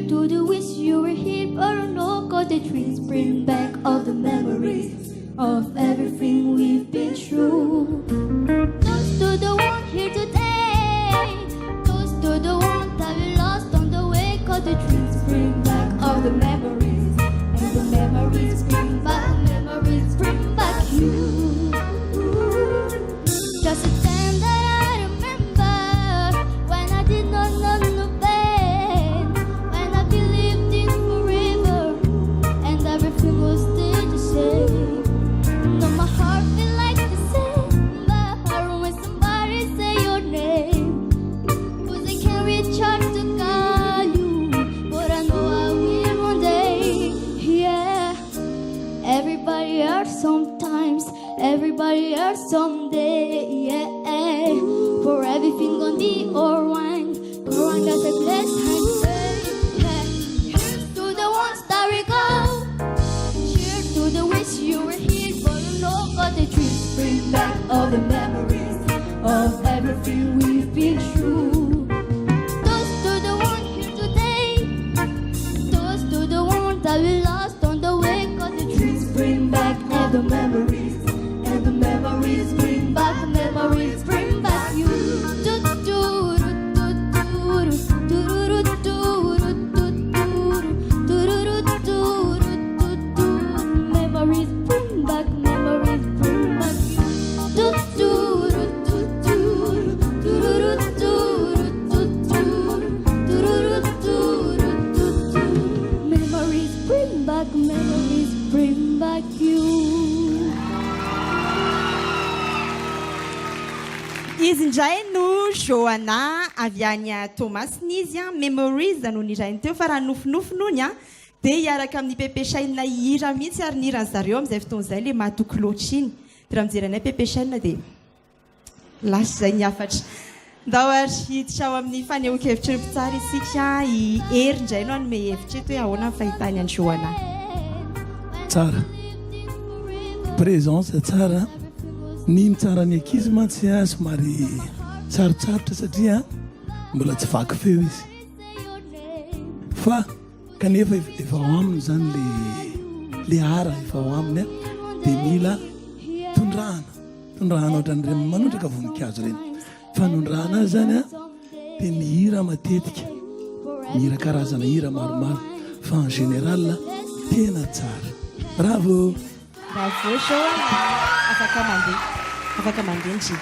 to the wish you were here, but I know 'cause the trees bring back all the memories of everything we've been through. Toast to the one here today, toast to the one that we lost on the way, 'cause the trees bring back all the memories, and the memories bring back you. Just a time that I remember, when I did not know no pain, when I believed in forever, and everything was still the same. Now my heart feel like the same, but when somebody say your name, 'cause I can't reach out to call you, but I know I will one day. Yeah, everybody hurts sometimes, everybody hurts someday. Yeah, for everything gonna be alright. Alright, that's a blessed say. Yeah, here's to the ones that we go. Cheers to the wish you were here, but I know 'cause the trees bring back all the memories of everything we've been through. Toast to the one here today, toast to the one that we lost on the way, 'cause the trees bring back all the memories, and the memories bring back you. Memories bring back memories bring back you. Izy indray no Jhoanah avy any Thomasiny izy memories no nirainy teo fa raha nofinofinony dia hiaraka amin'ny pepeshaina hira mihitsy ary niran'ny zareo amin'izay fotoan'izay le mahatoky loatra iny dia raha mijery anay pepeshaina dia lasa izay ny afatra ndao ary hiditra ao amin'ny fanehoan-kevitra tsara isika hery indray no anome hevitra eto hoe ahoana ny fahitany any Jhoanah. Tsara présence tsara ny tsara ny ankizy mantsy somary sarotsarotra satria mbola tsy vaky feo izy fa kanefa efa ao aminy zany le ara efa ao aminy dia mila tondrahana ohatran'ireny manondraka voninkazo reny fanondrahana azy zany dia mihira matetika mihira karazana hira maromaro fa en général tena tsara. Bravo Jhoanah, afaka mandeha